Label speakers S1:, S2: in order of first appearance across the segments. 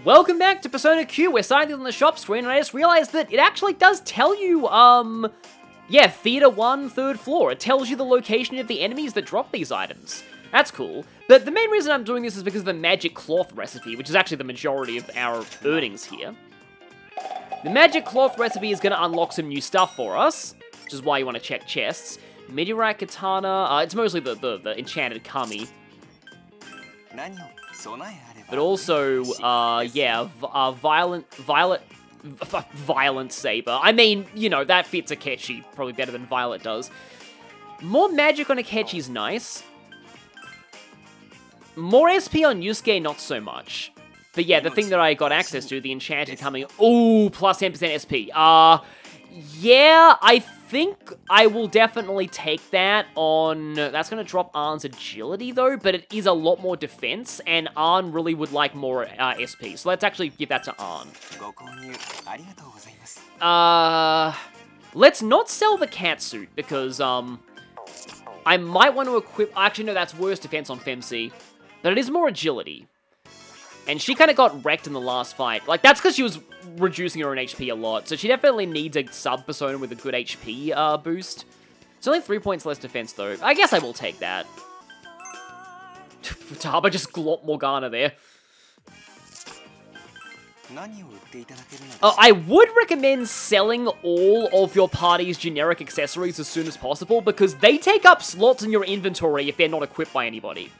S1: Welcome back to Persona Q. We're signing this on the shop screen, and I just realized that it actually does tell you, yeah, Theater 1, 3rd floor. It tells you the location of the enemies that drop these items. That's cool. But the main reason I'm doing this is because of the magic cloth recipe, which is actually the majority of our earnings here. The magic cloth recipe is going to unlock some new stuff for us, which is why you want to check chests. Meteorite katana, it's mostly the enchanted kami. But also, yeah, violent saber. I mean, you know, that fits Akechi probably better than Violet does. More magic on Akechi's nice. More SP on Yusuke, not so much. But yeah, the thing that I got access to, the enchanted coming, ooh, plus 10% SP. Yeah, I think I will definitely take that on... That's going to drop Arn's agility, though, but it is a lot more defense, and Arn really would like more SP. So let's actually give that to Arn. Let's not sell the cat suit, because, I might want to equip... Actually, no, that's worse defense on Femc, but it is more agility. And she kind of got wrecked in the last fight. Like, that's because she was reducing her own HP a lot. So she definitely needs a sub-persona with a good HP boost. It's only 3 points less defense, though. I guess I will take that. Taba just glopped Morgana there. I would recommend selling all of your party's generic accessories as soon as possible, because they take up slots in your inventory if they're not equipped by anybody.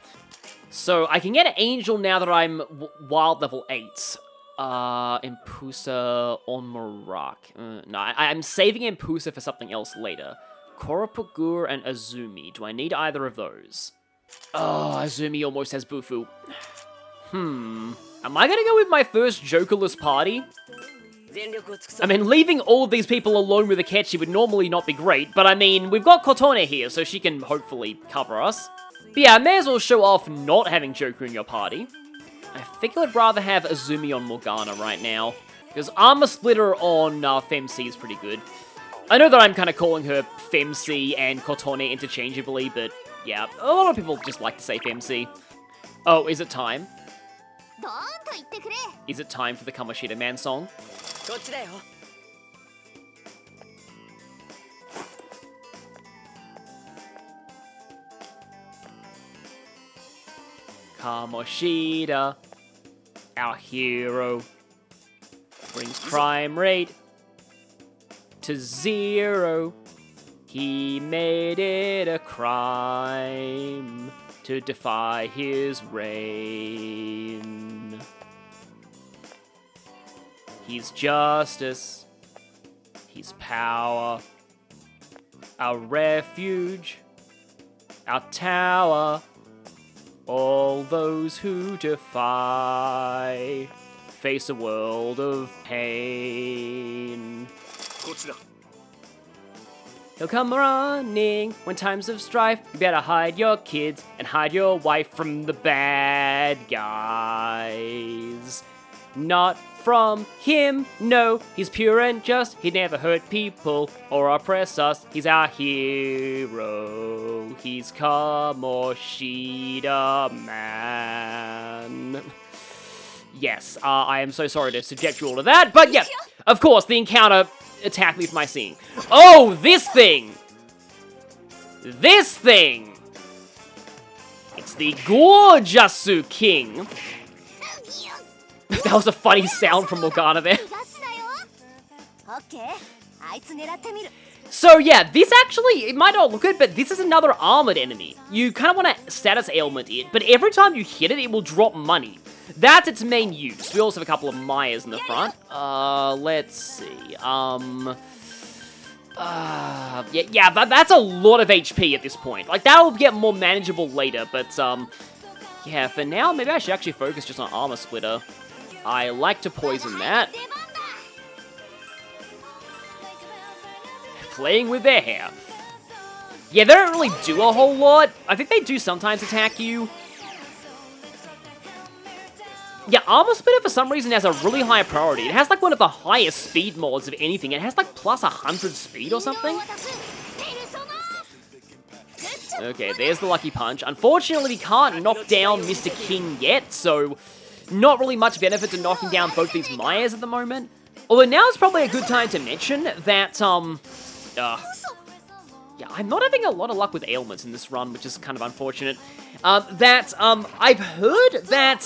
S1: So, I can get an Angel now that I'm Wild level 8. Impusa on Marak. No, I'm saving Impusa for something else later. Koropagur and Azumi. Do I need either of those? Oh, Azumi almost has Bufu. Am I gonna go with my first Jokerless party? I mean, leaving all of these people alone with Akechi would normally not be great, but I mean, we've got Kotone here, so she can hopefully cover us. But yeah, I may as well show off not having Joker in your party. I think I would rather have Azumi on Morgana right now, because Armor Splitter on Femc is pretty good. I know that I'm kind of calling her Femc and Kotone interchangeably, but yeah, a lot of people just like to say Femc. Oh, is it time? Is it time for the Kamoshidaman song? Kamoshida, our hero, brings crime rate to 0. He made it a crime to defy his reign. He's justice, he's power, our refuge, our tower. All those who defy face a world of pain. He'll come running when times of strife. You better hide your kids and hide your wife from the bad guys. Not from him, no, he's pure and just. He'd never hurt people or oppress us. He's our hero. He's Kamoshidaman. Yes, I am so sorry to subject you all to that, but yeah, of course, the encounter attacked me for my singing. Oh, this thing! This thing! It's the Gorjasu King. That was a funny sound from Morgana there. So yeah, this actually, it might not look good, but this is another armored enemy. You kind of want to status ailment it, but every time you hit it, it will drop money. That's its main use. We also have a couple of Mayas in the front. Let's see. Yeah, that's a lot of HP at this point. Like, that'll get more manageable later, but, yeah, for now, maybe I should actually focus just on Armor Splitter. I like to poison that. Playing with their hair. Yeah, they don't really do a whole lot. I think they do sometimes attack you. Yeah, Armor Splitter for some reason has a really high priority. It has like one of the highest speed mods of anything. It has like plus 100 speed or something. Okay, there's the lucky punch. Unfortunately, we can't knock down Mr. King yet, so not really much benefit to knocking down both these Mayas at the moment. Although now is probably a good time to mention that, yeah, I'm not having a lot of luck with ailments in this run, which is kind of unfortunate. I've heard that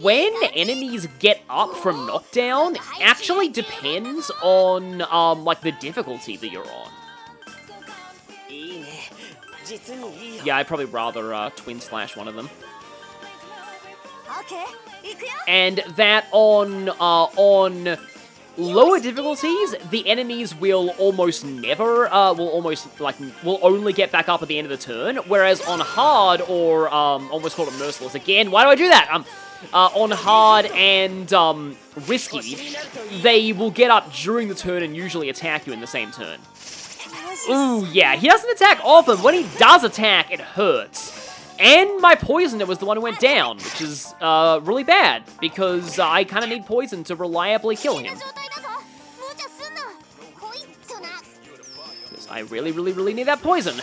S1: when enemies get up from knockdown, actually depends on, like, the difficulty that you're on. Yeah, I'd probably rather, twin slash one of them. And that on lower difficulties, the enemies will almost never, will only get back up at the end of the turn, whereas on hard, or, almost call it merciless again, why do I do that? On hard and, risky, they will get up during the turn and usually attack you in the same turn. Ooh, yeah, he doesn't attack often. When he does attack, it hurts. And my poisoner was the one who went down, which is, really bad, because I kind of need poison to reliably kill him. Because I really, really, really need that poison.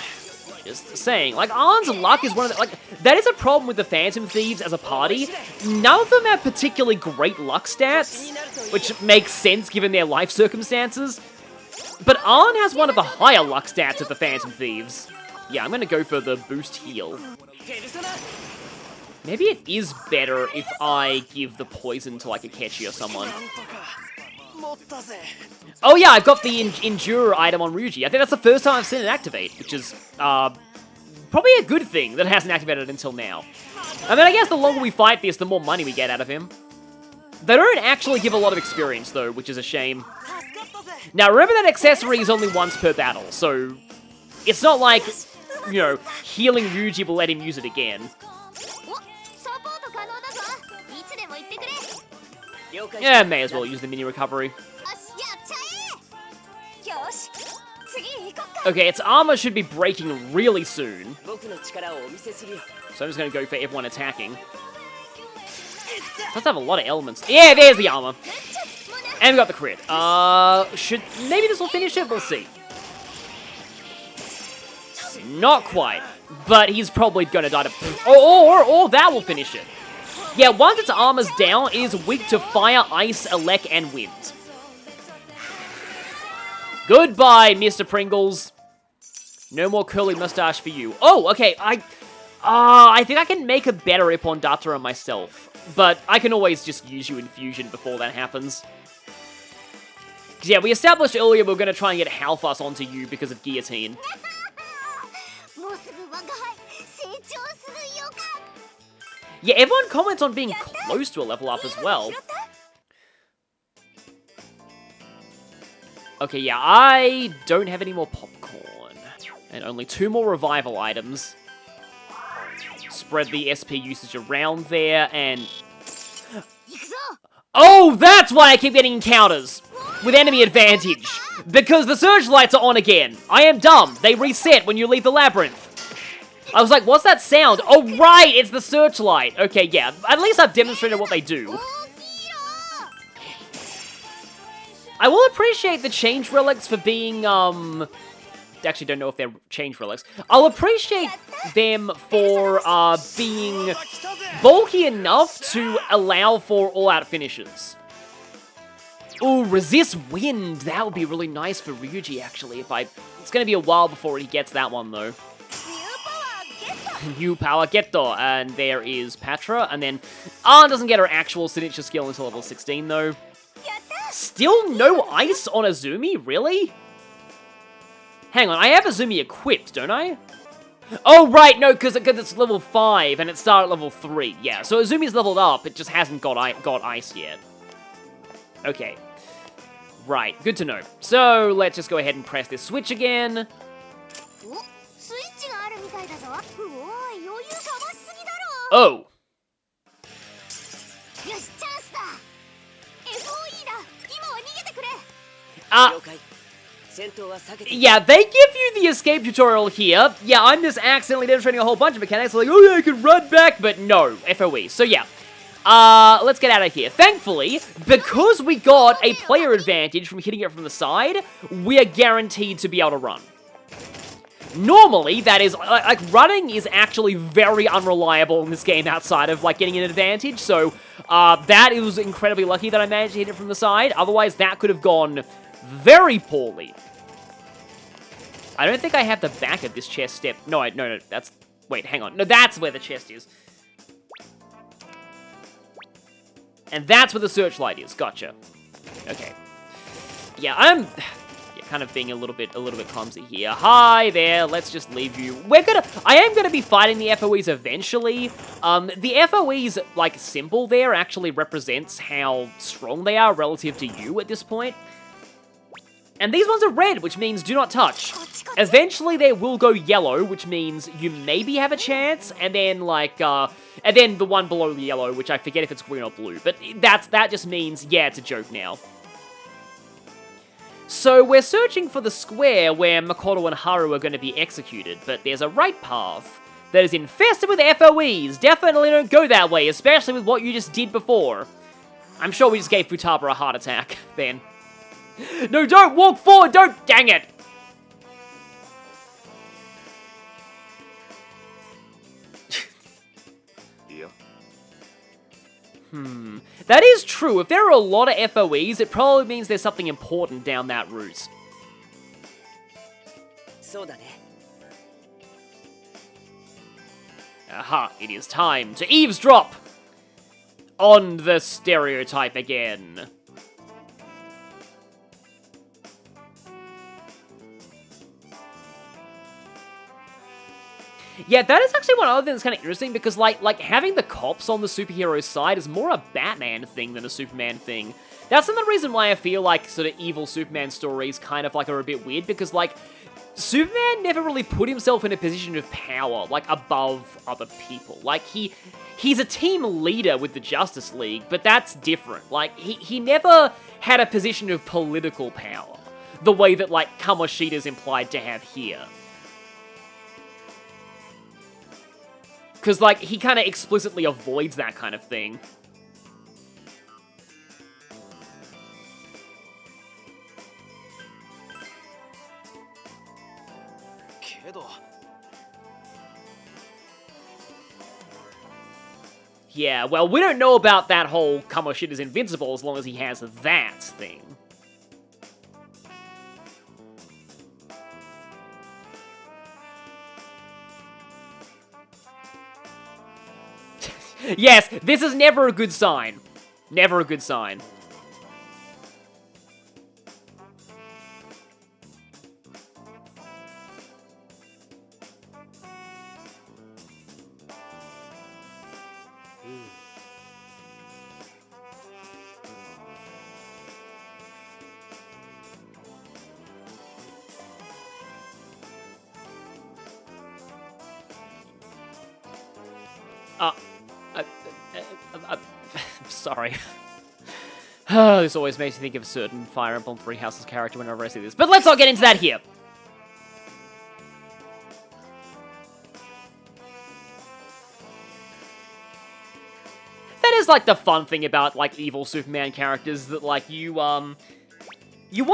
S1: Just saying. Like, Arn's luck is one of the, like, that is a problem with the Phantom Thieves as a party. None of them have particularly great luck stats, which makes sense given their life circumstances. But Arn has one of the higher luck stats of the Phantom Thieves. Yeah, I'm gonna go for the boost heal. Maybe it is better if I give the poison to, like, Akechi or someone. Oh yeah, I've got the Endure item on Ryuji. I think that's the first time I've seen it activate, which is, probably a good thing that it hasn't activated until now. I mean, I guess the longer we fight this, the more money we get out of him. They don't actually give a lot of experience, though, which is a shame. Now, remember that accessory is only once per battle, so it's not like, you know, healing Ryuji will let him use it again. Yeah, may as well use the mini recovery. Okay, its armor should be breaking really soon. So I'm just gonna go for everyone attacking. It does have a lot of elements. Yeah, there's the armor. And we got the crit. Maybe this will finish it? We'll see. Not quite. But he's probably gonna die to... Or that will finish it. Yeah, once its armor's down, it is weak to fire, ice, elect, and wind. Goodbye, Mr. Pringles. No more curly mustache for you. Oh, okay, I think I can make a better Ippon Datara myself. But I can always just use you in Fusion before that happens. Because, yeah, we established earlier we're going to try and get Halfus onto you because of Guillotine. Yeah, everyone comments on being close to a level up as well. Okay, yeah, I don't have any more popcorn. And only 2 more revival items. Spread the SP usage around there, and... Oh, that's why I keep getting encounters! With enemy advantage! Because the searchlights are on again! I am dumb! They reset when you leave the labyrinth! I was like, what's that sound? Oh, right! It's the searchlight! Okay, yeah. At least I've demonstrated what they do. I will appreciate the change relics for being, actually don't know if they're change relics. I'll appreciate them for, being bulky enough to allow for all-out finishes. Ooh, resist wind! That would be really nice for Ryuji, actually, It's gonna be a while before he gets that one, though. New power Getto, and there is Patra, and then Arn doesn't get her actual signature skill until level 16, though. Still no ice on Azumi? Really? Hang on, I have Azumi equipped, don't I? Oh, right, no, because it's level 5, and it started at level 3. Yeah, so Azumi's leveled up, it just hasn't got ice yet. Okay. Right, good to know. So, let's just go ahead and press this switch again. Oh. Yeah, they give you the escape tutorial here. Yeah, I'm just accidentally demonstrating a whole bunch of mechanics, like, oh yeah, I can run back, but no, FOE. So yeah, let's get out of here. Thankfully, because we got a player advantage from hitting it from the side, we are guaranteed to be able to run. Normally, that is, like, running is actually very unreliable in this game outside of, like, getting an advantage, so That was incredibly lucky that I managed to hit it from the side. Otherwise, that could have gone very poorly. I don't think I have the back of this chest step. No, no, that's... Wait, hang on. No, that's where the chest is. And that's where the searchlight is. Gotcha. Okay. Yeah, I'm kind of being a little bit clumsy here. Hi there, let's just leave you. I am gonna be fighting the FOEs eventually. The FOE's, like, symbol there actually represents how strong they are relative to you at this point. And these ones are red, which means do not touch. Eventually they will go yellow, which means you maybe have a chance, and then, like, and then the one below the yellow, which I forget if it's green or blue, but that just means, yeah, it's a joke now. So we're searching for the square where Makoto and Haru are going to be executed, but there's a right path that is infested with FOEs. Definitely don't go that way, especially with what you just did before. I'm sure we just gave Futaba a heart attack then. No, don't walk forward, don't, dang it! That is true. If there are a lot of FOEs, it probably means there's something important down that route. Aha, it is time to eavesdrop on the stereotype again. Yeah, that is actually one other thing that's kind of interesting, because, like having the cops on the superhero side is more a Batman thing than a Superman thing. That's another reason why I feel like sort of evil Superman stories kind of, like, are a bit weird, because, like, Superman never really put himself in a position of power, like, above other people. Like, he's a team leader with the Justice League, but that's different. Like, he never had a position of political power, the way that, like, Kamoshida's implied to have here. Because, like, he kind of explicitly avoids that kind of thing. Yeah, well, we don't know about that whole Kamoshida's invincible as long as he has that thing. Yes, this is never a good sign. Never a good sign. Sorry. This always makes me think of a certain Fire Emblem Three Houses character whenever I see this. But let's not get into that here. That is, like, the fun thing about, like, evil Superman characters, that, like, you want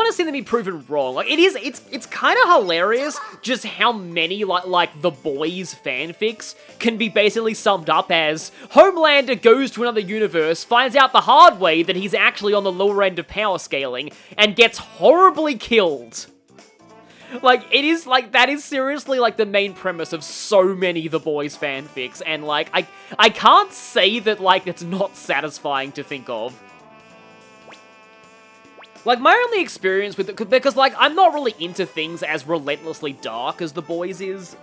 S1: to see them be proven wrong. Like, it's kind of hilarious just how many, like, The Boys fanfics can be basically summed up as Homelander goes to another universe, finds out the hard way that he's actually on the lower end of power scaling, and gets horribly killed. Like, it is, like, that is seriously, like, the main premise of so many The Boys fanfics, and, like, I can't say that, like, it's not satisfying to think of. Like, my only experience with it, because, like, I'm not really into things as relentlessly dark as The Boys is.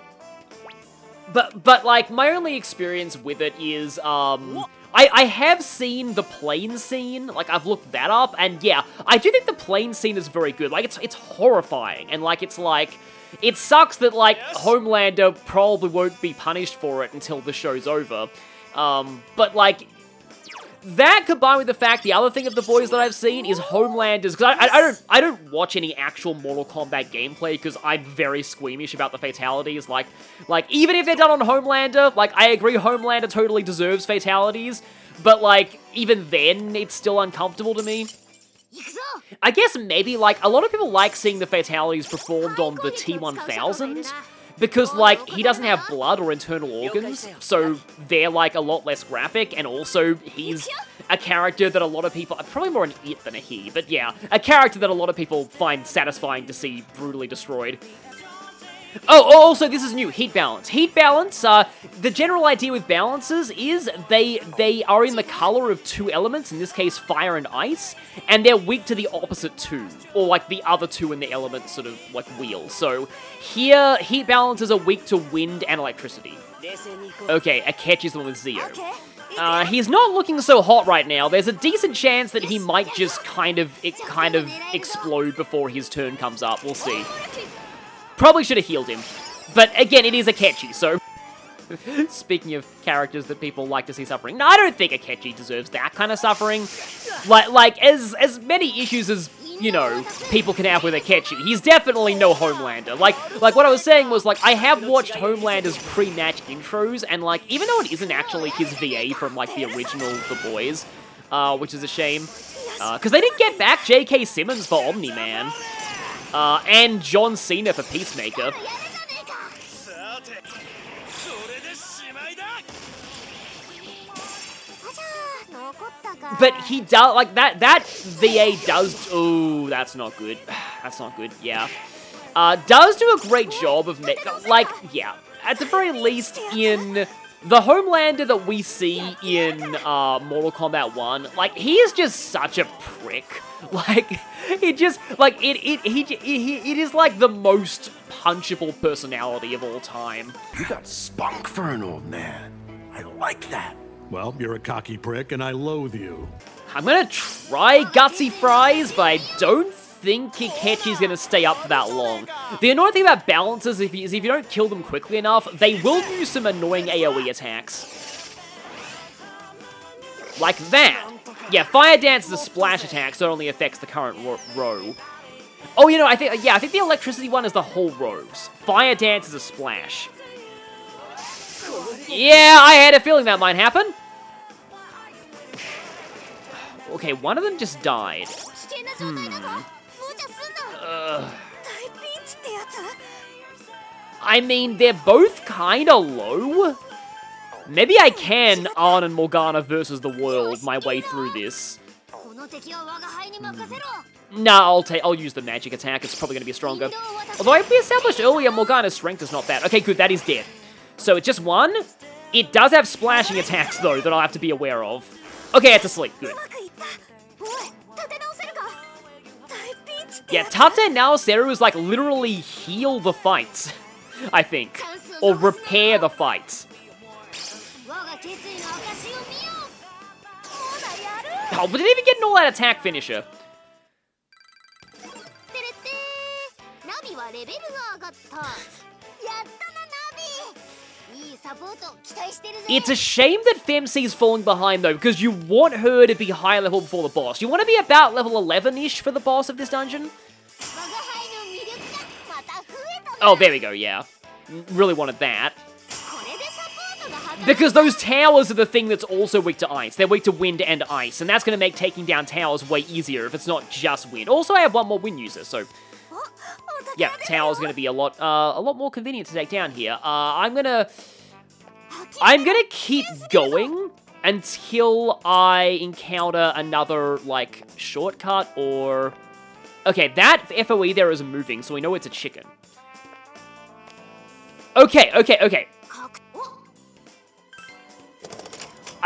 S1: But like, my only experience with it is, I have seen the plane scene, like, I've looked that up, and yeah, I do think the plane scene is very good. Like, it's horrifying, and, like, it's like, it sucks that, like, Homelander probably won't be punished for it until the show's over. But, like, that combined with the fact the other thing of The Boys that I've seen is Homelander's, because I don't watch any actual Mortal Kombat gameplay because I'm very squeamish about the fatalities. Like even if they're done on Homelander, like, I agree Homelander totally deserves fatalities, but, like, even then it's still uncomfortable to me. I guess maybe, like, a lot of people like seeing the fatalities performed on the T-1000, because, like, he doesn't have blood or internal organs, so they're, like, a lot less graphic, and also he's a character that a lot of people, probably more an it than a he, but yeah, a character that a lot of people find satisfying to see brutally destroyed. Oh, also, this is new, heat balance. Heat balance, the general idea with balances is they are in the color of two elements, in this case, fire and ice, and they're weak to the opposite two, or like the other two in the element sort of like wheel. So here, heat balances are weak to wind and electricity. Okay, Akechi's the one with Zio. He's not looking so hot right now. There's a decent chance that he might just kind of explode before his turn comes up. We'll see. Probably should have healed him. But again, it is Akechi, so... Speaking of characters that people like to see suffering, no, I don't think Akechi deserves that kind of suffering. Like as many issues as, you know, people can have with Akechi, he's definitely no Homelander. Like what I was saying was, like, I have watched Homelander's pre-match intros, and, like, even though it isn't actually his VA from, like, the original The Boys, which is a shame, because they did get back J.K. Simmons for Omni-Man. And John Cena for Peacemaker. But he does, like, that VA does, ooh, that's not good. That's not good, yeah. Does do a great job of, like, yeah, at the very least in the Homelander that we see in Mortal Kombat 1, like, he is just such a prick. Like, it just, like, it is, like, the most punchable personality of all time.
S2: You got spunk for an old man. I like that.
S3: Well, you're a cocky prick, and I loathe you.
S1: I'm gonna try Gutsy Fries, but I don't think Akechi's gonna stay up for that long. The annoying thing about balances is if you don't kill them quickly enough, they will use some annoying AoE attacks. Like that. Yeah, Fire Dance is a splash attack, so it only affects the current row. Oh, you know, I think the electricity one is the whole rows. Fire Dance is a splash. Yeah, I had a feeling that might happen. Okay, one of them just died. I mean, they're both kinda low. Maybe I can Arn and Morgana versus the world my way through this. Nah, I'll use the magic attack. It's probably gonna be stronger. Although we established earlier, Morgana's strength is not bad. Okay, good, that is dead. So it's just one. It does have splashing attacks though that I'll have to be aware of. Okay, it's asleep. Good. Yeah, Tate Naoseru is like literally heal the fights, I think, or repair the fights. Oh, but didn't even get an all-out attack finisher. It's a shame that Femc's falling behind, though, because you want her to be high level before the boss. You want to be about level 11-ish for the boss of this dungeon. Oh, there we go, yeah. Really wanted that. Because those towers are the thing that's also weak to ice. They're weak to wind and ice, and that's going to make taking down towers way easier if it's not just wind. Also, I have one more wind user, so... yeah, tower's going to be a lot more convenient to take down here. I'm gonna keep going until I encounter another, like, shortcut or... okay, that FOE there is moving, so we know it's a chicken. Okay.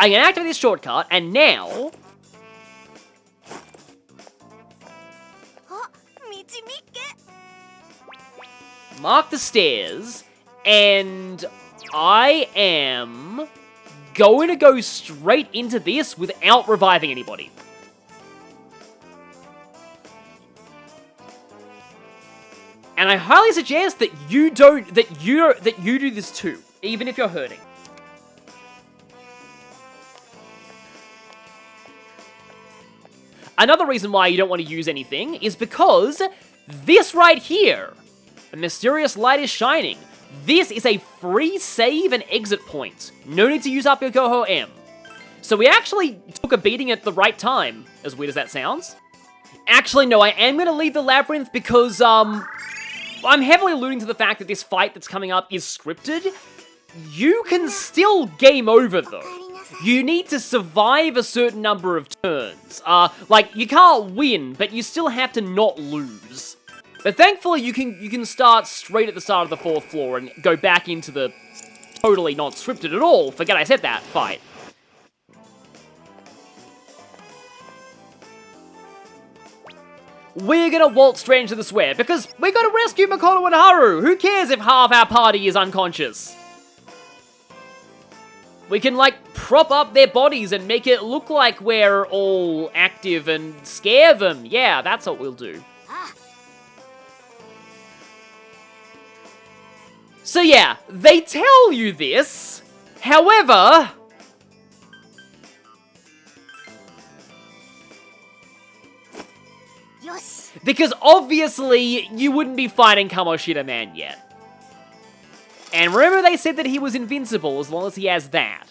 S1: I can activate this shortcut, and now... mark the stairs, and I am going to go straight into this without reviving anybody. And I highly suggest that you do this too, even if you're hurting. Another reason why you don't want to use anything is because this right here, the mysterious light is shining. This is a free save and exit point. No need to use up your Goho M. So we actually took a beating at the right time, as weird as that sounds. Actually, no, I am going to leave the labyrinth because, I'm heavily alluding to the fact that this fight that's coming up is scripted. You can still game over, though. You need to survive a certain number of turns. Like, you can't win, but you still have to not lose. But thankfully, you can start straight at the start of the 4th floor and go back into the totally not scripted at all, forget I said that, fight. We're gonna waltz straight into the square, because we're gonna rescue Makoto and Haru! Who cares if half our party is unconscious? We can, like, prop up their bodies and make it look like we're all active and scare them. Yeah, that's what we'll do. So yeah, they tell you this, however... Because obviously, you wouldn't be fighting Kamoshidaman yet. And remember they said that he was invincible as long as he has that.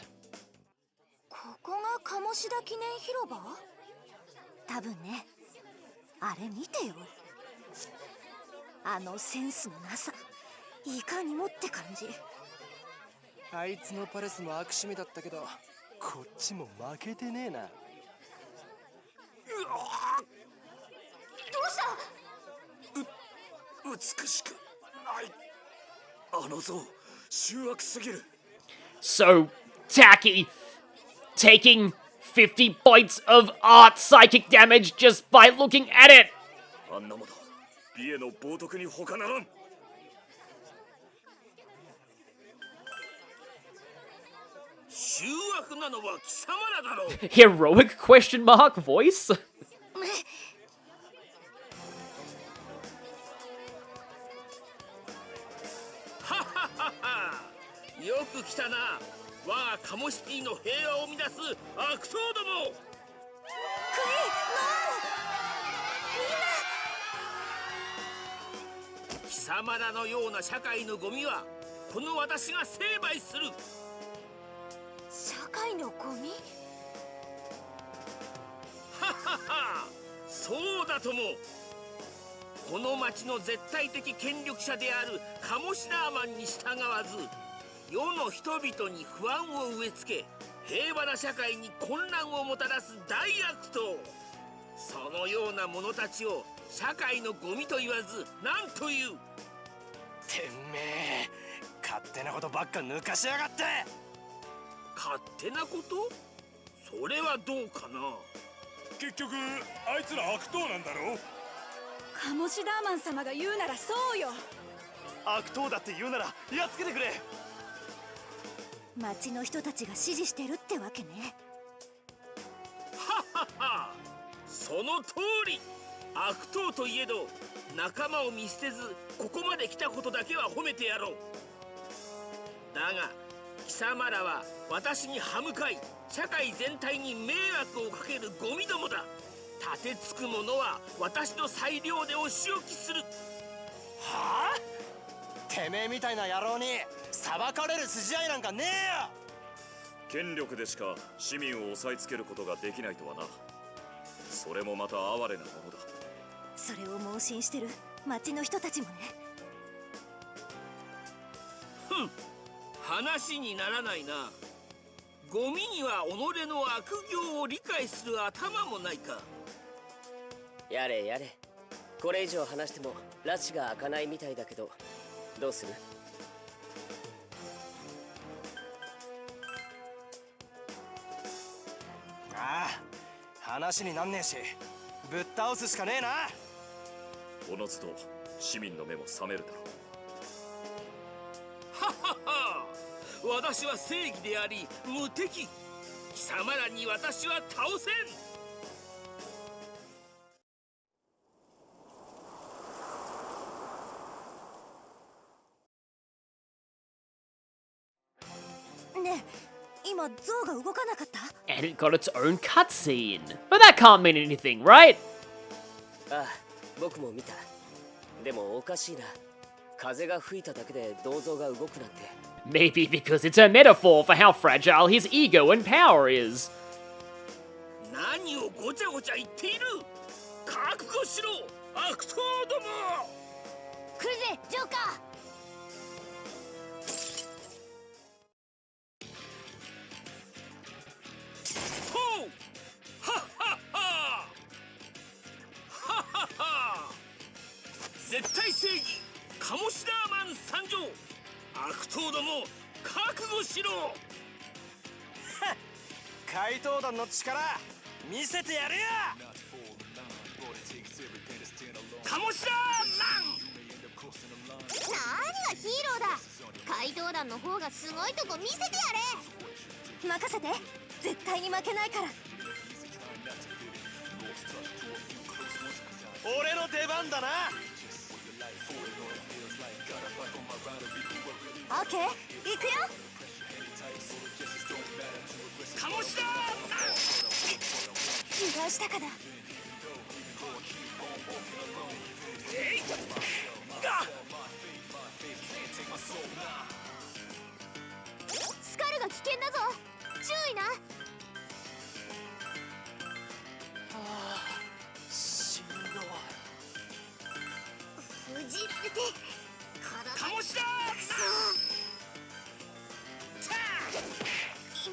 S1: So tacky, taking 50 points of art psychic damage just by looking at it. Heroic question mark voice?
S4: Kamoshidaman 様が言うならそうよ。悪党だって言うならやっつけてくれ。町の人たちが支持してるってわけね。ははは。その通り。悪党といえど仲間を見捨てずここまで来たことだけは褒めてやろう。だが貴様らは私に歯向かい社会全体に迷惑をかけるゴミどもだ。立てつく者は私の裁量でお仕置きする。はあ？てめえみたいな野郎に裁かれる筋合いなんかねえよ。権力でしか市民を押さえつけることができないとはな。それもまた哀れなものだ。それを盲信してる町の人たちもね。ふん、話にならないな。ゴミには己の悪行を理解する頭もないか。やれやれ。これ以上話しても拉致が開かないみたいだけど、どうする？ああ、話になんねえし、ぶっ倒すしかねえな。おのずと市民の目も覚めるだろう。ははは。私は正義であり無敵。貴様らに私は倒せん。
S1: And it got its own cutscene. But that can't mean anything, right?
S5: ああ、僕も見た。でもおかしいな。風が吹いただけで銅像が動くなんて。
S1: Maybe because it's a metaphor for how fragile his ego and power is.
S4: 何をごちゃごちゃ言っている。覚悟しろ、悪党ども。来るぜ、ジョーカー。絶対正義カモシダーマン参上。悪党ども覚悟しろ。
S6: 怪盗団の力見せてやるよ。
S4: カモシダーマン。
S7: 何がヒーローだ。怪盗団の方がすごいとこ見せてやれ。任せて、絶対に負けないから。
S6: 俺の出番だな。
S7: オッケー、行くよ。
S4: カモシダーマン。
S7: 油断したかな。
S4: えいが
S7: スカルが危険だぞ。注意な。
S6: しんどい。
S7: 藤って
S4: カモシダーマン。
S7: 今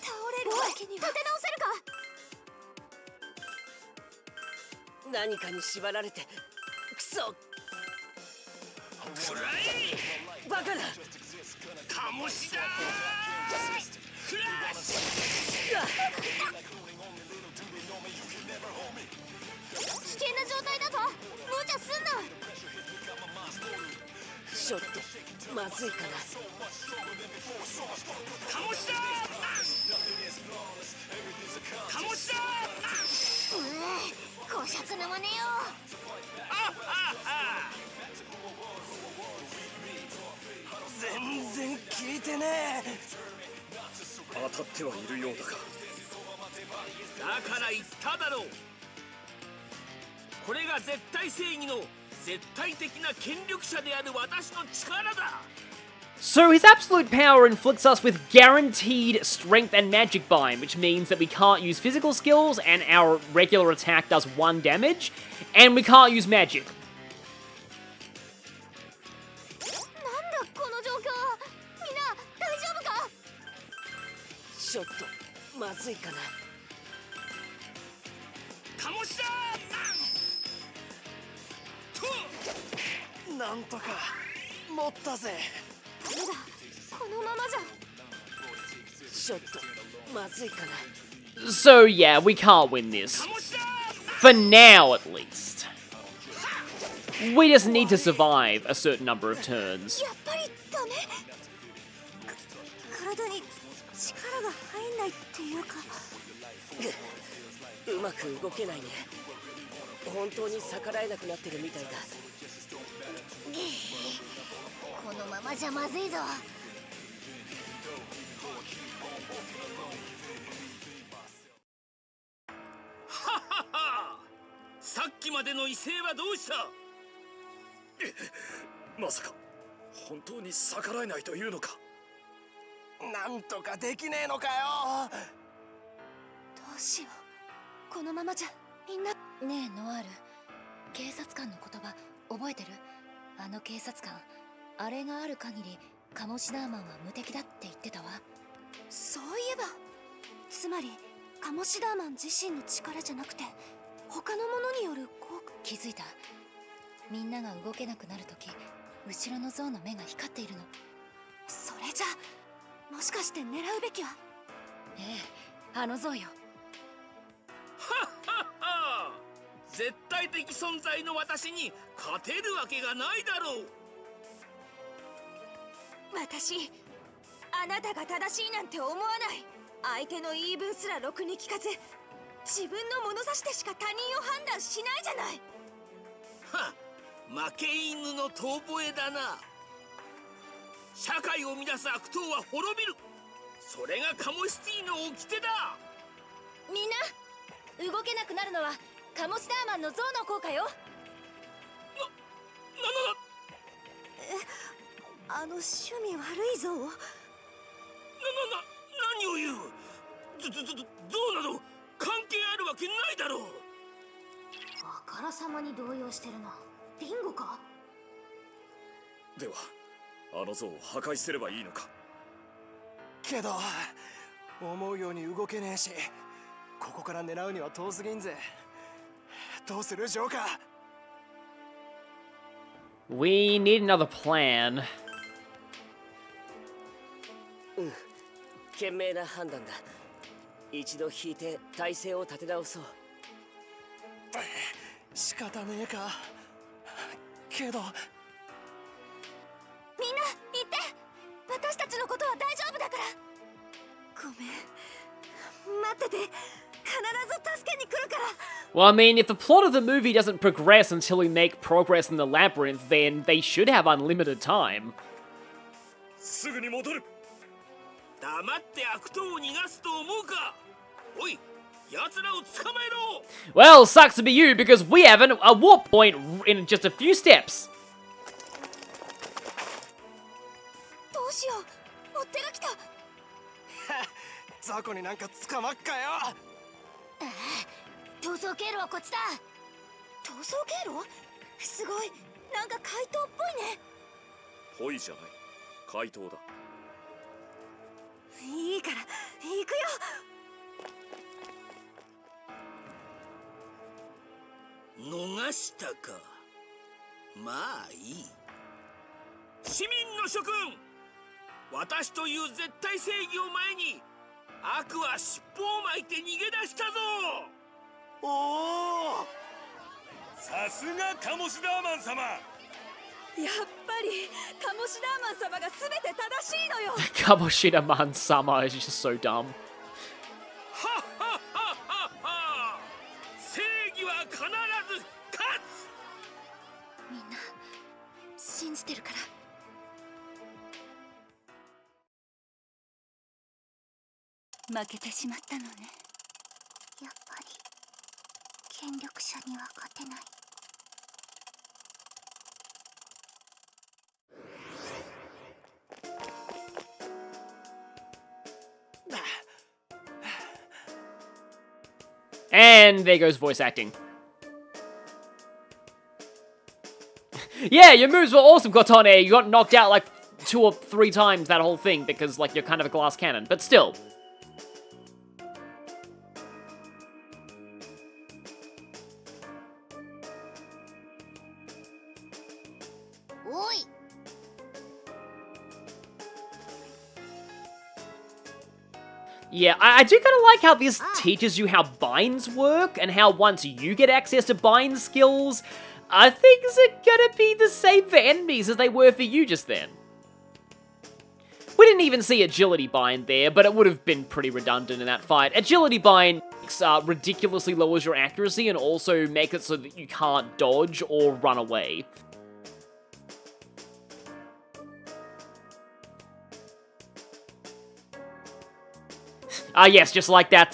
S7: 倒れるわけには。立て直せるか。
S5: 何かに縛られてクソ
S4: くらえ
S5: バカだ。
S4: カモシダークラッシ
S7: 危険な状態だぞ。無茶すんな。
S5: ちょっとまずいかな。
S4: カモシダーマン。カモシダーマン。
S7: こしゃくなまねよ。
S4: あああ。
S6: 全然効いてねえ。
S8: 当たってはいるようだが。
S4: だから言っただろう。これが絶対正義の絶対的な権力者である私の力だ。
S1: So his absolute power inflicts us with guaranteed strength and magic bind, which means that we can't use physical skills and our regular attack does 1 damage, and we can't use magic.
S7: なんだこの状況。みんな大丈夫か。
S5: ちょっとまずいかな。
S4: カモシダーマン。
S6: なんとか持ったぜ。
S7: ダメだ、このままじゃ。
S5: ちょっとまずいかな。
S1: So yeah, we can't win this. For now, at least. We just need to survive a certain number of turns.
S7: やっぱりダメ。体に力が入んないっていうか。
S5: うまく動けないね。本当に逆らえなくなってるみたいだ。
S7: このままじゃまずいぞ。
S4: ははは。さっきまでの威勢はどうした。
S8: まさか本当に逆らえないというのか。
S6: なんとかできねえのかよ。
S7: どうしよう。このままじゃみんな。ねえノアール、警察官の言葉覚えてる？あの警察官、あれがある限りカモシダーマンは無敵だって言ってたわ。そういえば、つまりカモシダーマン自身の力じゃなくて他のものによる効果。気づいた？みんなが動けなくなるとき、後ろの像の目が光っているの。それじゃもしかして狙うべきは。ええ、あの像よ。
S4: はっはっは。絶対的存在の私に勝てるわけがないだろう。
S7: 私、あなたが正しいなんて思わない。相手の言い分すらろくに聞かず、自分の物差しでしか他人を判断しないじゃない。
S4: はっ、負け犬の遠吠えだな。社会を乱す悪党は滅びる。それがカモシティの掟だ。
S7: みんな動けなくなるのはカモシダーマンの像の効果よ。あの趣味悪い像を。
S4: 何を言う。像など関係あるわけないだろう。
S7: あからさまに動揺してるな。ビンゴか。
S8: ではあの像を破壊すればいいのか。
S6: けど思うように動けねえし、ここから狙うには遠すぎんぜ。どうするジョーカー。
S1: We need another plan.
S5: 賢明な判断だ。一度引いて体勢を立て直そう。
S6: 仕方ねえか。けど
S7: みんな行って私たちのことは大丈夫だから。ごめん、待ってて。必ず助けに来るから。
S1: Well, I mean, if the plot of the movie doesn't progress until we make progress in the labyrinth, then they should have unlimited time.
S8: すぐに戻る。
S4: 黙って悪党を逃がすと思うか。おい、奴らを捕まえろ。
S1: Well, sucks to be you, because we have a warp point in just a few steps.
S7: どうしよう、追っ手が来た。
S6: 雑魚になんか捕まっかよ。
S7: 逃走経路はこっちだ。逃走経路？すごい、なんか怪盗っぽいね。
S8: ほいじゃない。怪盗だ。
S7: いいから行くよ。
S4: 逃したか。まあいい。市民の諸君、私という絶対正義を前に悪は尻尾を巻いて逃げ出したぞ。
S6: おお、
S8: さすがカモシダーマン様。
S7: やっぱりカモシダーマン様が全て正しいのよ。
S1: Kamoshidaman Sama is just so dumb.
S4: はっはっはっはっは。正義は必ず勝つ。
S7: みんな信じてるから。負けてしまったのね。やっぱり権力者には勝てない。
S1: And there goes voice acting. Yeah, your moves were awesome, Kotone. You got knocked out like 2 or 3 times that whole thing because like you're kind of a glass cannon, but still.
S7: おい。
S1: Yeah, I do kind of like how this teaches you how binds work, and how once you get access to bind skills, things are gonna be the same for enemies as they were for you just then. We didn't even see agility bind there, but it would have been pretty redundant in that fight. Agility bind ridiculously lowers your accuracy and also makes it so that you can't dodge or run away. Yes, just like that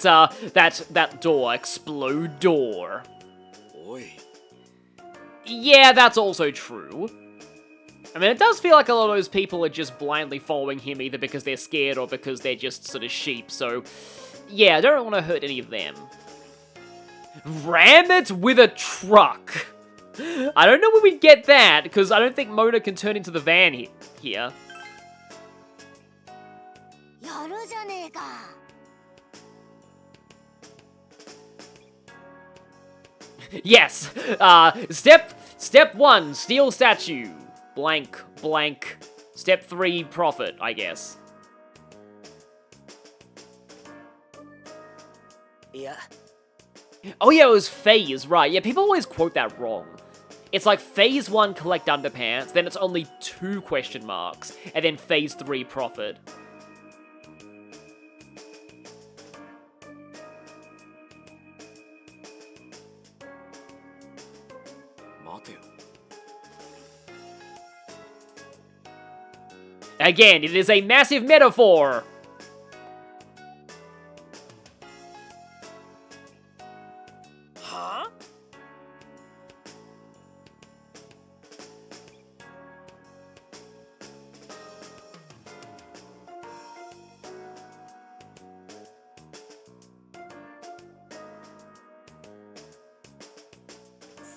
S1: door, explode door.
S8: おい。
S1: Yeah, that's also true. I mean, it does feel like a lot of those people are just blindly following him either because they're scared or because they're just sort of sheep, so... Yeah, I don't want to hurt any of them. Ram it with a truck! I don't know where we'd get that, because I don't think Mona can turn into the van here.
S7: やるじゃねえか。
S1: Yes! Step 1, steal statue. Blank, blank. Step 3, profit, I guess.
S5: いや、
S1: Oh yeah, it was phase, right. Yeah, people always quote that wrong. It's like phase 1, collect underpants, then it's only 2 question marks, and then phase 3, profit.
S8: 待てよ。
S1: Again, it is a massive metaphor!
S6: はあ？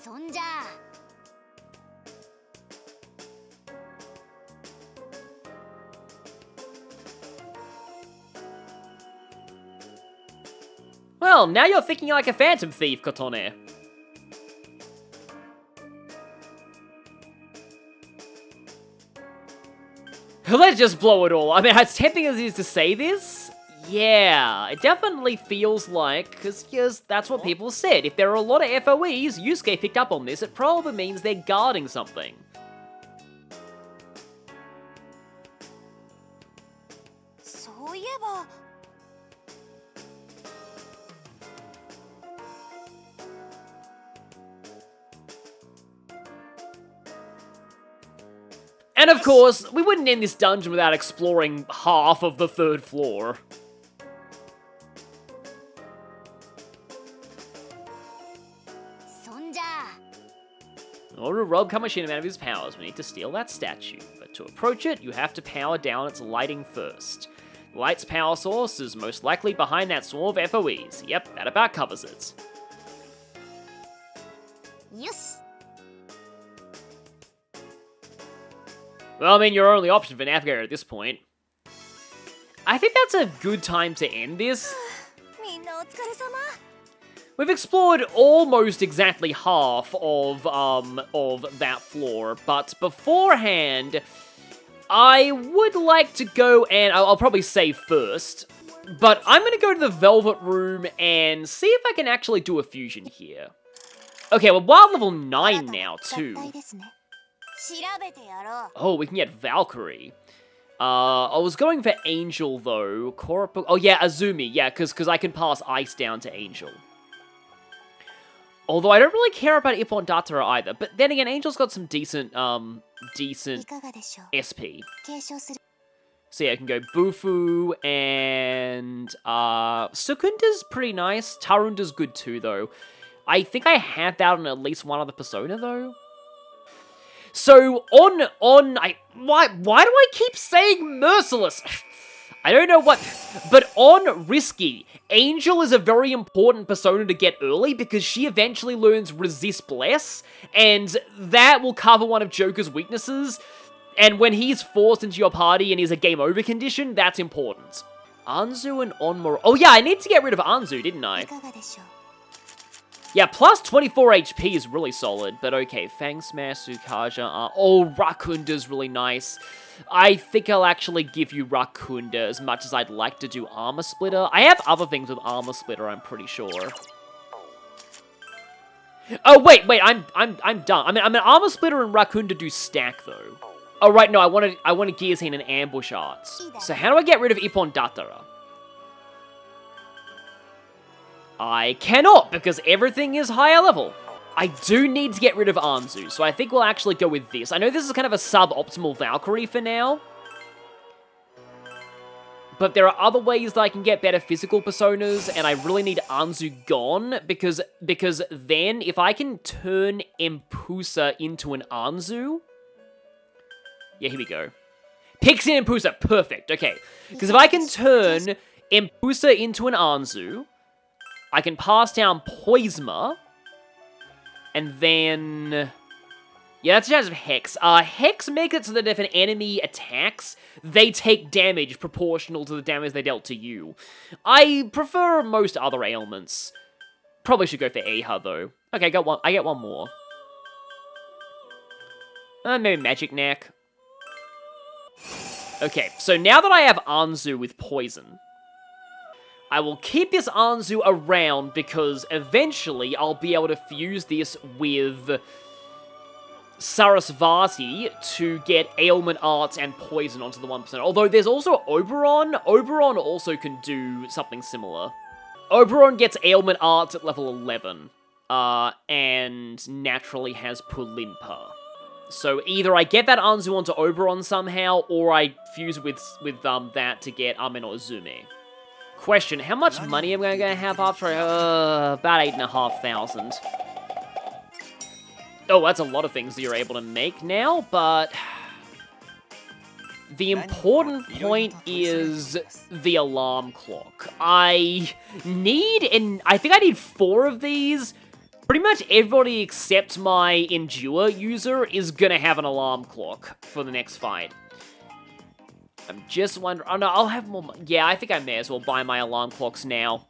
S7: そんじゃあ
S1: Well, now you're thinking like a phantom thief, Kotone. Let's just blow it all. I mean, as tempting as it is to say this, yeah, it definitely feels like, because yes, that's what people said. If there are a lot of FOEs, Yusuke picked up on this, it probably means they're guarding something. And of course, we wouldn't end this dungeon without exploring half of the 3rd floor. In order to rob Kamoshidaman of his powers, we need to steal that statue. But to approach it, you have to power down its lighting first. The light's power source is most likely behind that swarm of FOEs. Yep, that about covers it.
S7: Yes.
S1: Well, I mean, your only option for navigator at this point. I think that's a good time to end this. We've explored almost exactly half of that floor, but beforehand, I would like to go and I'll probably save first, but I'm gonna go to the Velvet Room and see if I can actually do a fusion here. Okay, well, we're level 9 now, too. Oh, we can get Valkyrie. I was going for Angel, though. Oh, yeah, Azumi. Yeah, because I can pass Ice down to Angel. Although I don't really care about Ippon Datara either. But then again, Angel's got some decent SP. So yeah, I can go Bufu, and Sukunda's pretty nice. Tarunda's good too, though. I think I have that on at least one other Persona, though. So, why do I keep saying Merciless? I don't know what, but on Risky, Angel is a very important Persona to get early because she eventually learns Resist Bless, and that will cover one of Joker's weaknesses, and when he's forced into your party and he's a game over condition, that's important. Anzu and Onmura. Oh yeah, I need to get rid of Anzu, didn't I? Yeah, plus 24 HP is really solid, but okay, Fang Smash, Sukaja, oh, Rakunda's really nice. I think I'll actually give you Rakunda as much as I'd like to do Armor Splitter. I have other things with Armor Splitter, I'm pretty sure. Oh, wait, I'm done. I mean, Armor Splitter and Rakunda do stack, though. Oh, right, no, I want to Guillotine and Ambush Arts. So how do I get rid of Ippon Datara? I cannot, because everything is higher level. I do need to get rid of Anzu, so I think we'll actually go with this. I know this is kind of a suboptimal Valkyrie for now, but there are other ways that I can get better physical personas, and I really need Anzu gone, because then, if I can turn Empusa into an Anzu... Yeah, here we go. Pixie and Empusa, perfect, okay. Because if I can turn Empusa into an Anzu... I can pass down Poisma, and then... Yeah, that's a chance of Hex. Hex makes it so that if an enemy attacks, they take damage proportional to the damage they dealt to you. I prefer most other ailments. Probably should go for Eha, though. Okay, I get one more. Maybe Magic Neck. Okay, so now that I have Anzu with Poison... I will keep this Anzu around because eventually I'll be able to fuse this with Sarasvati to get Ailment Arts and Poison onto the 1%. Although there's also Oberon. Oberon also can do something similar. Oberon gets Ailment Arts at level 11, and naturally has Pulimpa. So either I get that Anzu onto Oberon somehow, or I fuse with that to get Amen or Izumi. Question, how much money am I going to have after about 8,500. Oh, that's a lot of things that you're able to make now, but... The important point is the alarm clock. I think I need 4 of these. Pretty much everybody except my Endure user is going to have an alarm clock for the next fight. I'm just wondering... Oh, no, I'll have more... Yeah, I think I may as well buy my alarm clocks now.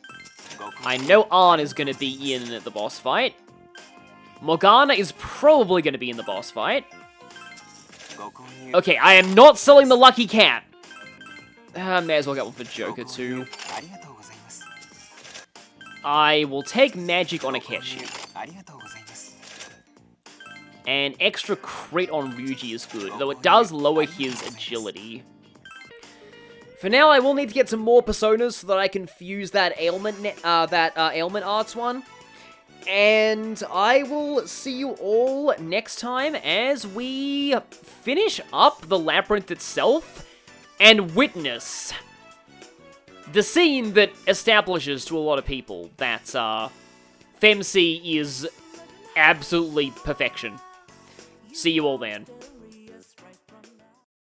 S1: I know Arn is going to be in at the boss fight. Morgana is probably going to be in the boss fight. Okay, I am not selling the lucky cat. May as well get one for Joker too. I will take magic on Akechi. And extra crit on Ryuji is good, though it does lower his agility. For now, I will need to get some more personas so that I can fuse that ailment ailment arts one. And I will see you all next time as we finish up the labyrinth itself and witness the scene that establishes to a lot of people that Femc is absolutely perfection. See you all then.